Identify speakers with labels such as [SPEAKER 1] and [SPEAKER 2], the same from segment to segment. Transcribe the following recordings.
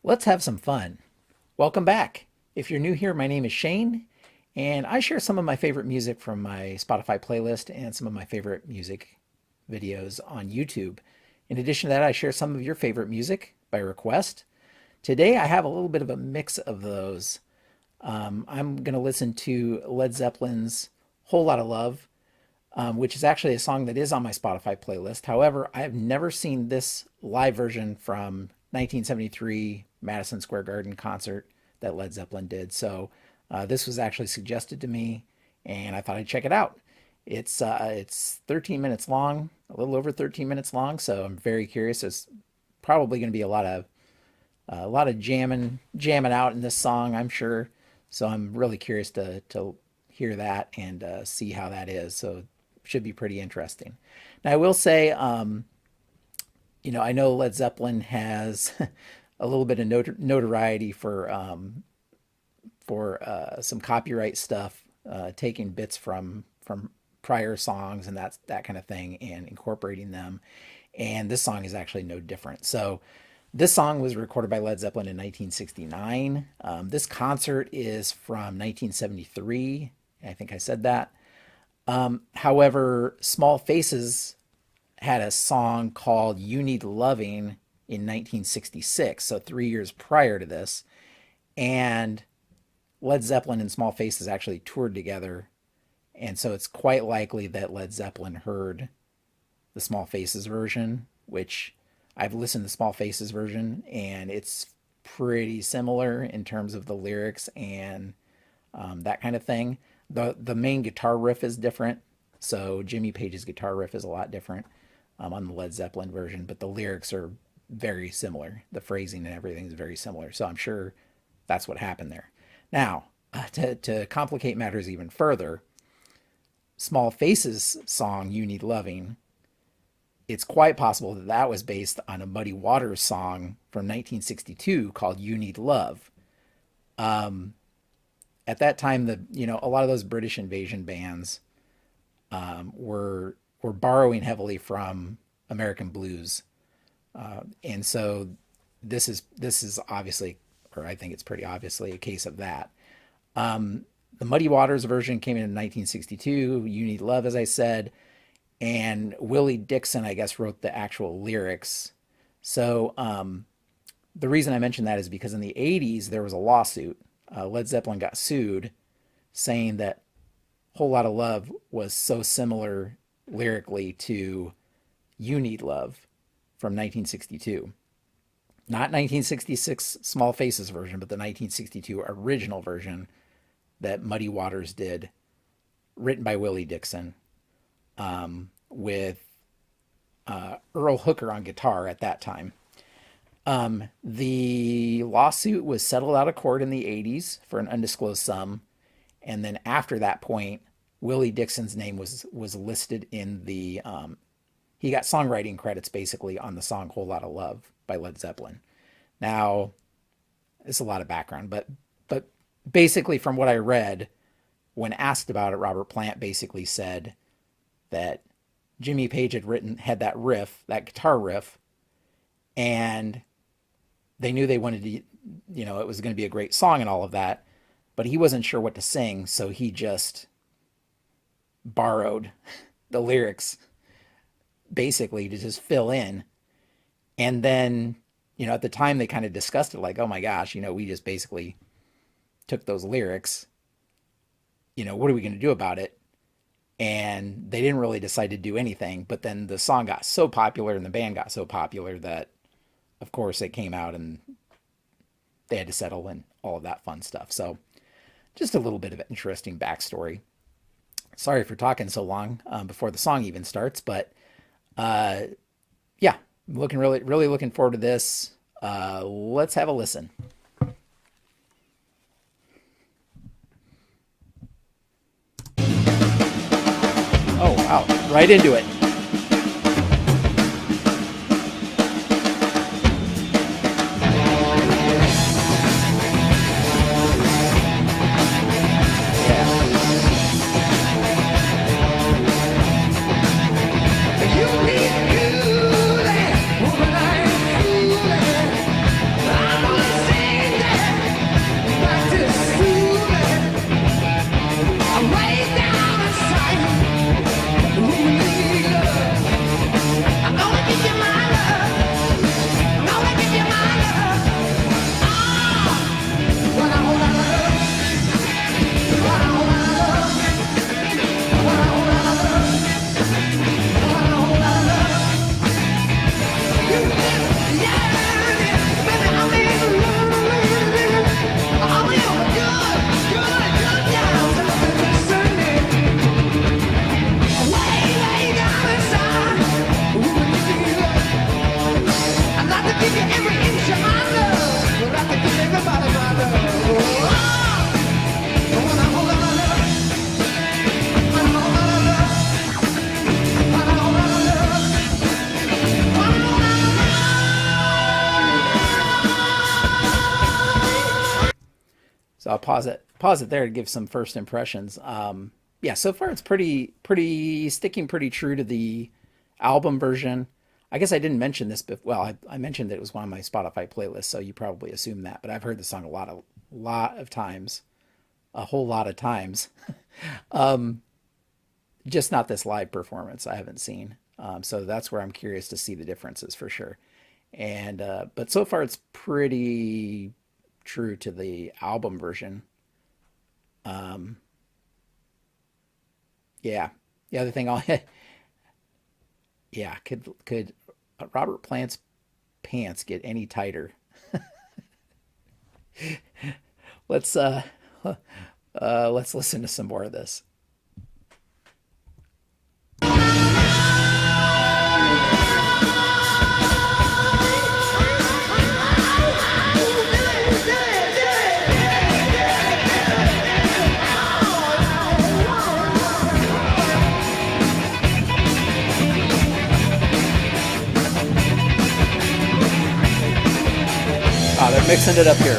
[SPEAKER 1] Let's have some fun. Welcome back. If you're new here, my name is Shane, and I share some of my favorite music from my Spotify playlist and some of my favorite music videos on YouTube. In addition to that, I share some of your favorite music by request. Today, I have a little bit of a mix of those. I'm going to listen to Led Zeppelin's Whole Lotta Love, which is actually a song that is on my Spotify playlist. However, I have never seen this live version from 1973 Madison Square Garden concert that Led Zeppelin did. So this was actually suggested to me, and I thought I'd check it out. It's 13 minutes long, a little over 13 minutes long. So I'm very curious. There's probably going to be a lot of jamming out in this song, I'm sure. So I'm really curious to hear that and see how that is. So should be pretty interesting. Now I will say, I know Led Zeppelin has a little bit of notoriety for some copyright stuff, taking bits from prior songs and that kind of thing and incorporating them. And this song is actually no different. So this song was recorded by Led Zeppelin in 1969. This concert is from 1973. I think I said that. However, Small Faces had a song called You Need Loving in 1966, so 3 years prior to this. And Led Zeppelin and Small Faces actually toured together. And so it's quite likely that Led Zeppelin heard the Small Faces version, which I've listened to the Small Faces version, and it's pretty similar in terms of the lyrics and that kind of thing. The main guitar riff is different. So Jimmy Page's guitar riff is a lot different on the Led Zeppelin version, but the lyrics are very similar. The phrasing and everything is very similar. So I'm sure that's what happened there. Now, to complicate matters even further, Small Faces song, You Need Loving, it's quite possible that that was based on a Muddy Waters song from 1962 called You Need Love. At that time, a lot of those British invasion bands were borrowing heavily from American blues, and so this is obviously, or I think it's pretty obviously a case of that. The Muddy Waters version came in 1962. You Need Love, as I said, and Willie Dixon, I guess, wrote the actual lyrics. So the reason I mention that is because in the 80s there was a lawsuit. Led Zeppelin got sued, saying that Whole Lotta Love was so similar lyrically to You Need Love from 1962. Not 1966 Small Faces version, but the 1962 original version that Muddy Waters did, written by Willie Dixon, with Earl Hooker on guitar at that time. The lawsuit was settled out of court in the 80s for an undisclosed sum. And then after that point, Willie Dixon's name was listed in the, he got songwriting credits basically on the song Whole Lotta Love by Led Zeppelin. Now, it's a lot of background, but basically from what I read, when asked about it, Robert Plant basically said that Jimmy Page had that riff, that guitar riff, and they knew they wanted to, it was going to be a great song and all of that, but he wasn't sure what to sing, so he just borrowed the lyrics basically to just fill in. And then, at the time they kind of discussed it like, oh my gosh, we just basically took those lyrics, what are we going to do about it? And they didn't really decide to do anything, but then the song got so popular and the band got so popular that, of course, it came out and they had to settle and all of that fun stuff. So just a little bit of interesting backstory. Sorry for talking so long before the song even starts, but yeah, I'm really looking forward to this. Let's have a listen. Oh, wow. Right into it.
[SPEAKER 2] You need good, woman, I'm fooling. I'm gonna
[SPEAKER 1] So I'll pause it there to give some first impressions. Yeah, so far it's pretty sticking pretty true to the album version. I guess I didn't mention this, but well, I mentioned that it was one of my Spotify playlists, so you probably assume that. But I've heard the song lot of times, a whole lot of times. Just not this live performance I haven't seen. So that's where I'm curious to see the differences for sure. And but so far it's pretty true to the album version. Um, yeah. The other thing I'll yeah, could Robert Plant's pants get any tighter? Let's let's listen to some more of this. Ah, they're mixing it up here.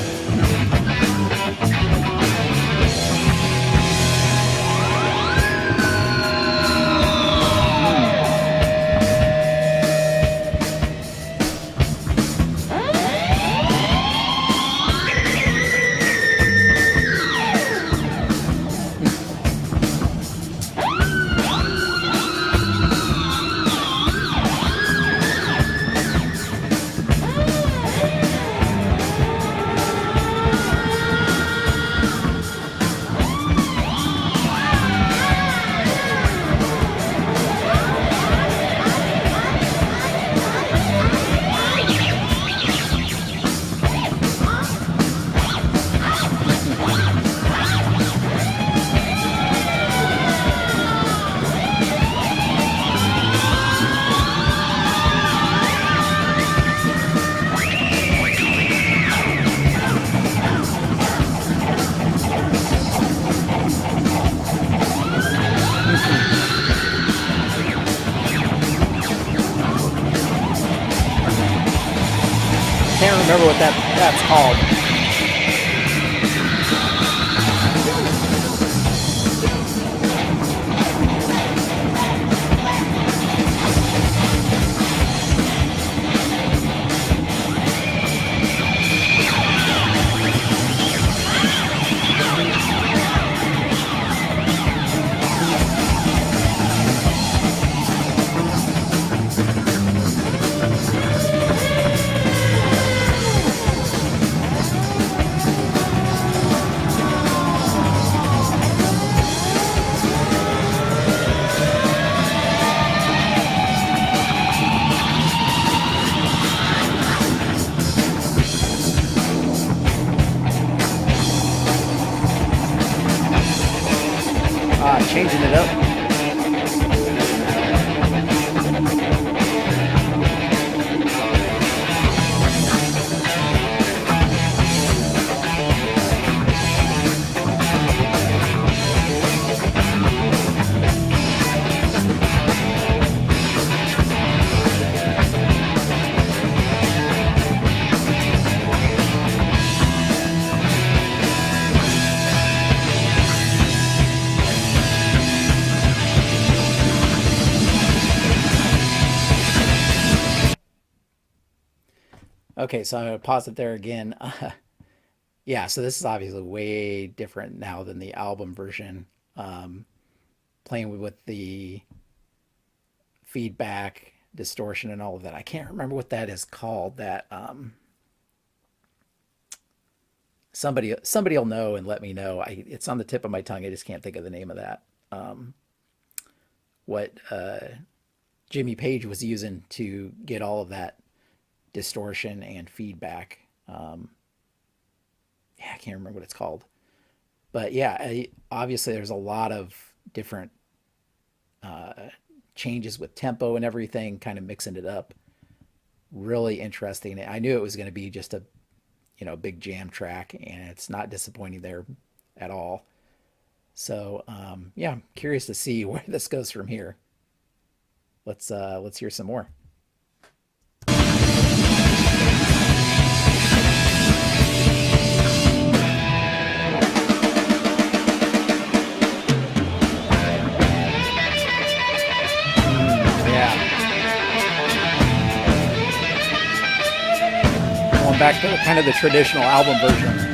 [SPEAKER 1] Can't remember what that's called. Changing it up. Okay, so I'm gonna pause it there again. Yeah, so this is obviously way different now than the album version. Um, Playing with the feedback, distortion, and all of that. I can't remember what that is called. That somebody will know and let me know. It's on the tip of my tongue. I just can't think of the name of that. Um, what Jimmy Page was using to get all of that distortion and feedback. Yeah, I can't remember what it's called. But yeah, obviously there's a lot of different uh, changes with tempo and everything, kind of mixing it up. Really interesting. I knew it was going to be just a big jam track, and it's not disappointing there at all. So yeah, I'm curious to see where this goes from here. Let's hear some more. going back to kind of the traditional album version.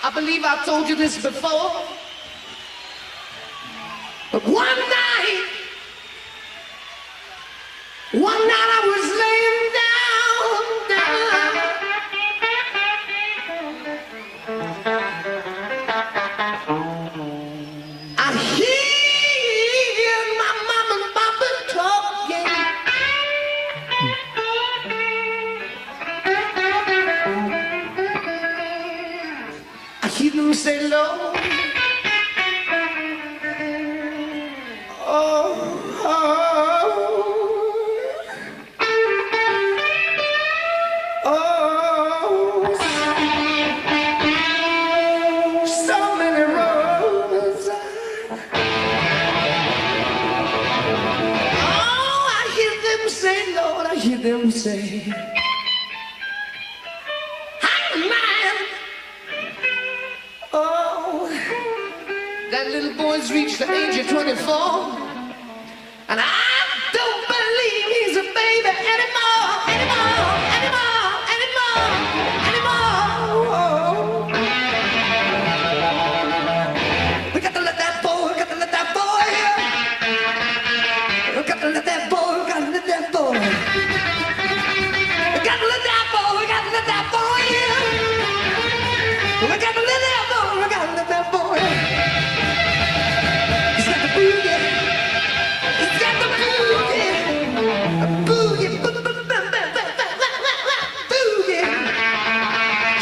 [SPEAKER 2] I believe I've told you this before, but one night I was laying down. I hear my mama and papa talking. I hear them say, Lord, oh, so many roads. Oh, I hear them say, Lord, I hear them say, I'm mad. Oh, that little boy's reached the age of 24, and I don't believe he's a baby anymore. We got to let that boy, we got to let that boy, we got to let that boy, we got to let that boy, we got to let that boy, we got to let that boy, we got to let that boy, we got to let that boy. He's got the boogie, he's got the boogie, boogie, boogie.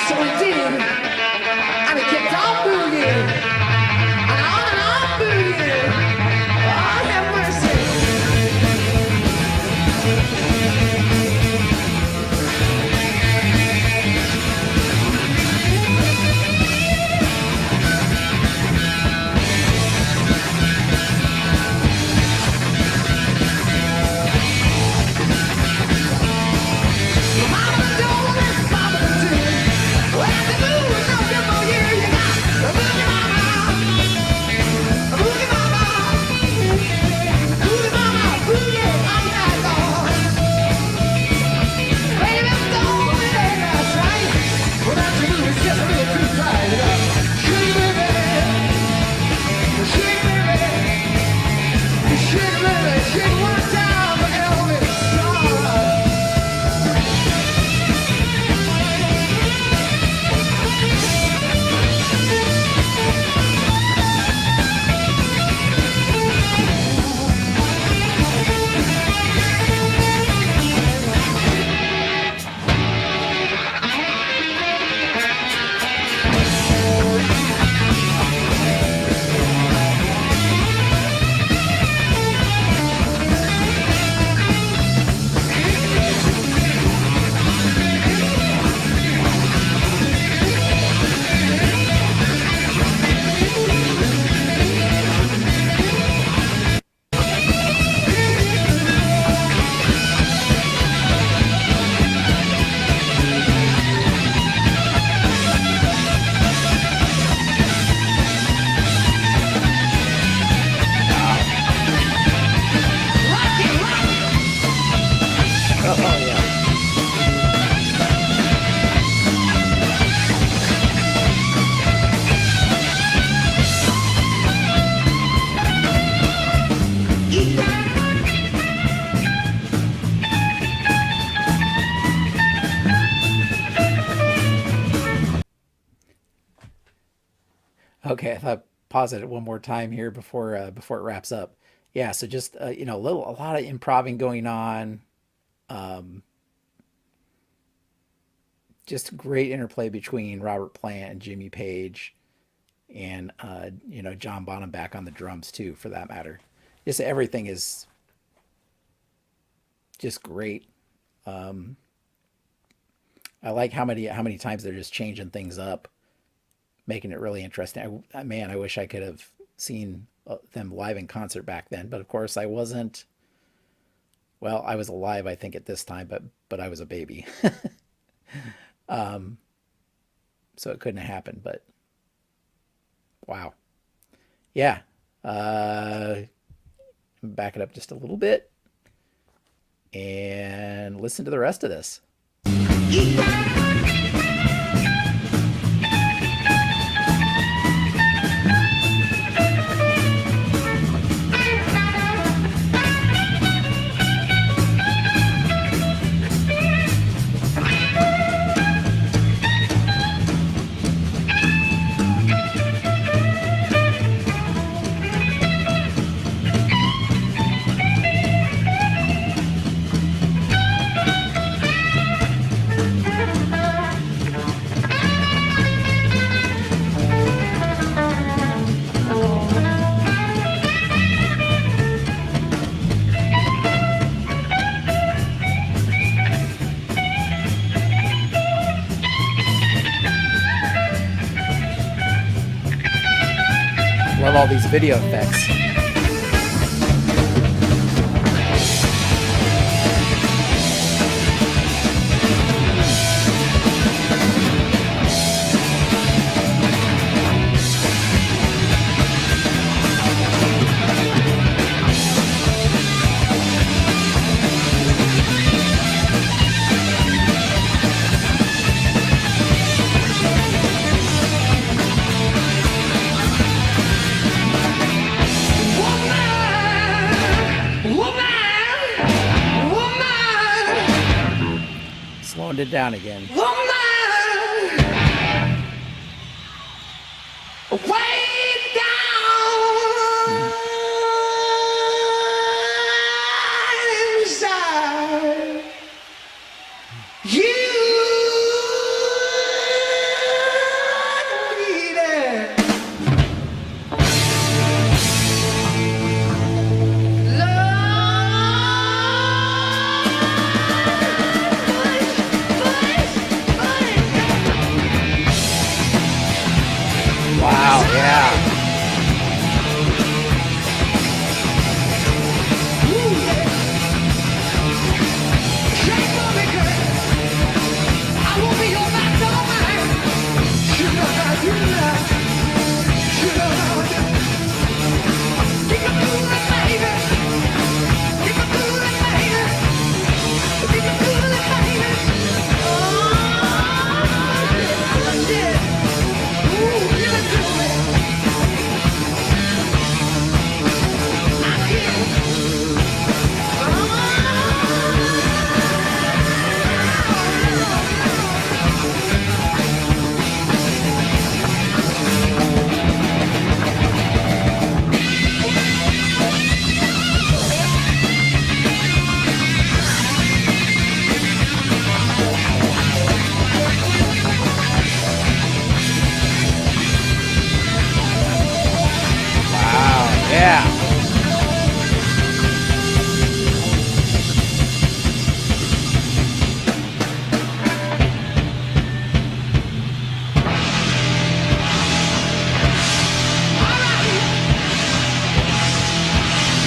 [SPEAKER 2] So he did, and he kept on boogie, and on boogie. Oh, have mercy. Mama don't let Mama do. Well, the boogie no good for you. You got the boogie mama, boogie mama, boogie mama, boogie all night long. Baby, don't be that's right. Without your boogie, just a little too tight. Shake baby, shake one time for Elvis.
[SPEAKER 1] Oh, yeah. Okay, I thought pause it one more time here before it wraps up. Yeah, so just a lot of improving going on. Um, just great interplay between Robert Plant and Jimmy Page, and John Bonham back on the drums too, for that matter. Just everything is just great. Um, I like how many times they're just changing things up, making it really interesting. Man, I wish I could have seen them live in concert back then, but of course I wasn't. Well, I was alive, I think, at this time, but I was a baby, um, so it couldn't have happened. But wow, yeah. Uh, Back it up just a little bit and listen to the rest of this. Love all these video effects. Slowing it down again.
[SPEAKER 2] Way down inside you need it.
[SPEAKER 1] Wow, yeah. Wow, yeah.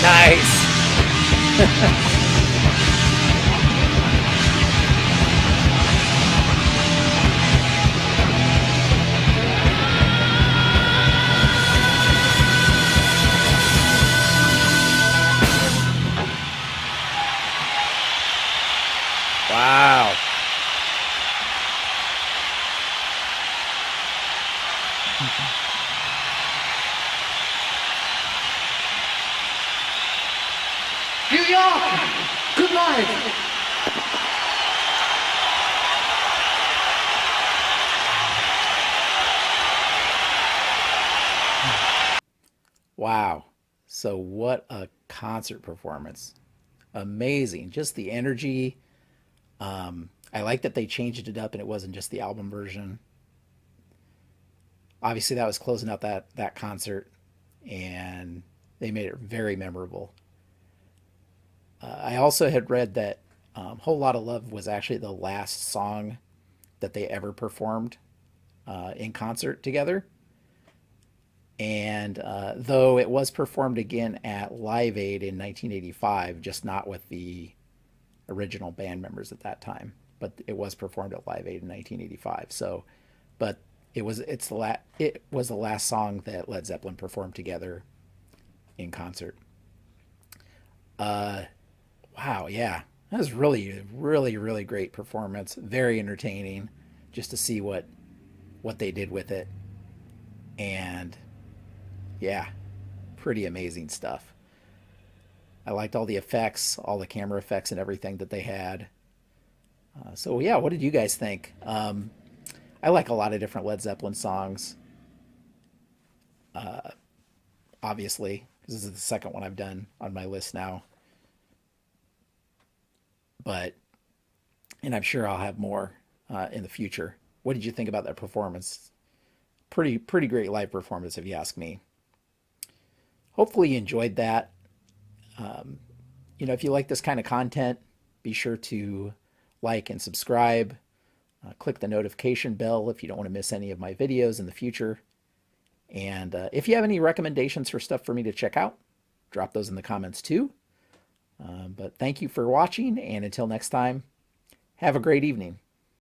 [SPEAKER 1] Nice. Wow.
[SPEAKER 2] New York, good night.
[SPEAKER 1] Wow. So what a concert performance. Amazing. Just the energy. I like that they changed it up and it wasn't just the album version. Obviously that was closing out that concert and they made it very memorable. I also had read that Whole Lotta Love was actually the last song that they ever performed in concert together. And though it was performed again at Live Aid in 1985, just not with the original band members at that time, but it was performed at Live Aid in 1985. So, but it was the last song that Led Zeppelin performed together in concert. Uh, wow, yeah, that was really great performance. Very entertaining, just to see what they did with it, and yeah, pretty amazing stuff. I liked all the effects, all the camera effects, and everything that they had. So yeah, what did you guys think? I like a lot of different Led Zeppelin songs, obviously, because this is the second one I've done on my list now. But and I'm sure I'll have more in the future. What did you think about that performance? Pretty great live performance, if you ask me. Hopefully you enjoyed that. If you like this kind of content, be sure to like and subscribe. Click the notification bell if you don't want to miss any of my videos in the future. And if you have any recommendations for stuff for me to check out, drop those in the comments too. But thank you for watching, and until next time, have a great evening.